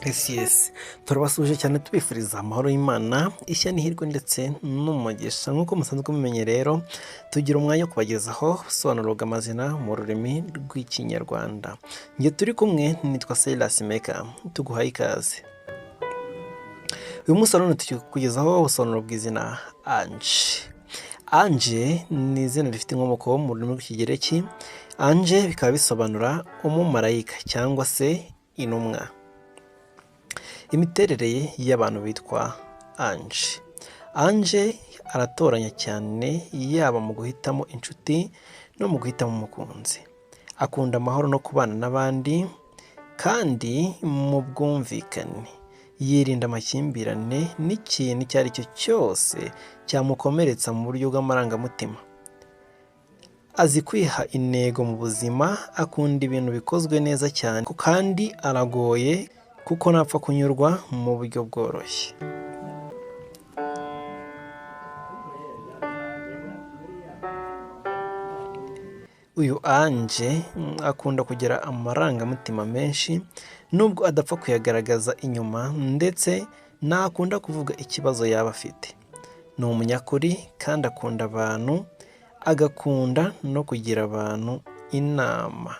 Yes, turabasuje cyane tubifuriza amahoro y'Imana, ishya n'ihirwe ndetse n'umugisha. Nk'uko musanzwe mumenye rero, tugira umwanya wo kubagezaho ubusobanuro bw'amazina mu rurimi rw'Ikinyarwanda. Njye turi kumwe nitwa Silas Maker, tuguhaye ikaze. Uyu munsi rero tugiye kukugezaho ubusobanuro bw'izina Ange. Ange ni izina rifite inkomoko mu rurimi rw'Ikigereki. Ange bikaba bisobanura umumarayika cyangwa se intumwa. Imiterere y'abantu bitwa Ange. Ange aratoranya cyane yaba mu guhitamo inshuti no mu guhitamo umukunzi. Akunda amahoro no kubana n'abandi kandi mu bwumvikane. Yirinda amakimbirane n'ikintu icyo ari cyo cyose cyamukomeretsa mu buryo bw'amarangamutima. Azi kwiha intego mu buzima, akunda ibintu bikozwe neza cyane kandi aragoye kuko ntapfa kunyurwa mu buryo bworoshye. Uyu Ange akunda kugira amarangamutima menshi nubwo adapfa kuyagaragaza inyuma, ndetse ntakunda kuvuga ikibazo yaba afite. Ni umunyakuri kandi akunda abantu, agakunda no kugira abantu inama.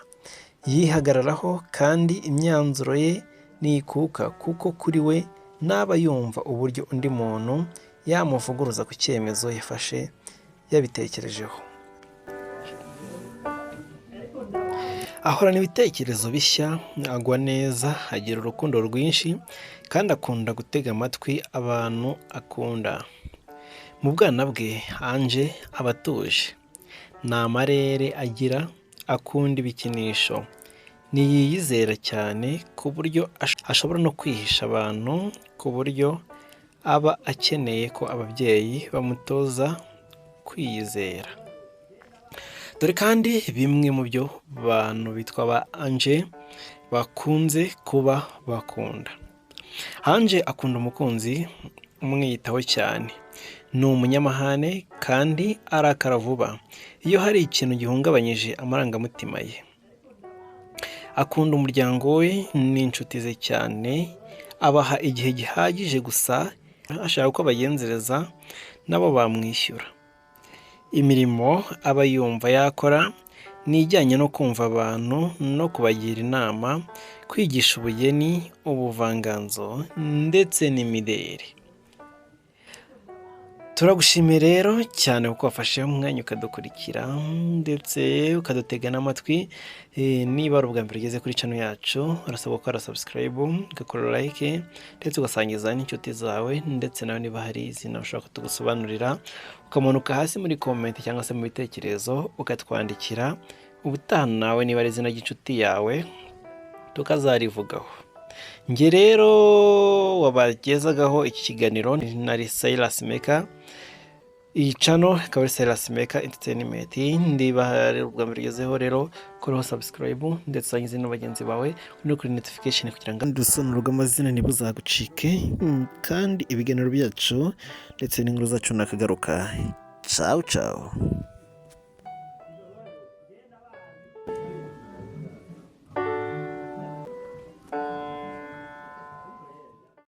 Yihagararaho kandi imyanzuro ye nikuka kuko kuri we naba yumva uburyo undi muntu yamuvuguruza ku cyemezo yafashe yabitekerejeho. Ahorana ibitekerezo bishya, agwa neza, agira urukundo rwinshi kandi akunda gutega amatwi abantu akunda. Mu bwana bwe Ange aba atuje, nta marere agira, akunda ibikinisho. Ntiyiyizera cyane ku buryo ashobora no kwihisha abantu, ku buryo aba akeneye ko ababyeyi bamutoza kwiyizera. Dore kandi bimwe mu byo abantu bitwa ba Ange bakunze kuba bakunda. Ange akunda umukunzi umwitaho cyane. Ni umunyamahane kandi arakara vuba iyo hari ikintu gihungabanyije amarangamutima ye. Akunda umuryango we n'inshuti ze cyane, abaha igihe gihagije gusa ashaka ko bagenzereza nabo bamwishyura. Imirimo aba yumva yakora ni ijyanye no kumva abantu no kubagira inama, kwigisha ubugeni, ubuvanganzo ndetse n'imideri. Turagushimiye rero cyane kuko wafashe umwanya ukadukurikira ndetse ukadutega n'amatwi. Niba ari ubwa mbere ugeze kuri channel yacu, urasabwa gukora subscribe, ugakora like ndetse ugasangiza n'inshuti zawe, ndetse nawe niba hari izina ushaka tugusobanurira ukamanuka hasi muri comment cyangwa se mu bitekerezo ukatwandikira. Ubutaha nawe niba ari izina ry'inshuti yawe tukazarivugaho. Nge rero wabagezagaho iki kiganiro nari Silas Maker. Iyi channel ikaba ari Silas Maker Entertainment. Ndiba hari ubwa mbere ugezeho rero koraho subscribe ndetse usangize n'abagenzi bawe no kuri notification kugira ngo udusobanuro rw'amazina ntibuzagucike, kandi ibiganiro byacu ndetse n'inkuru zacu nakagaruka. Ciao ciao.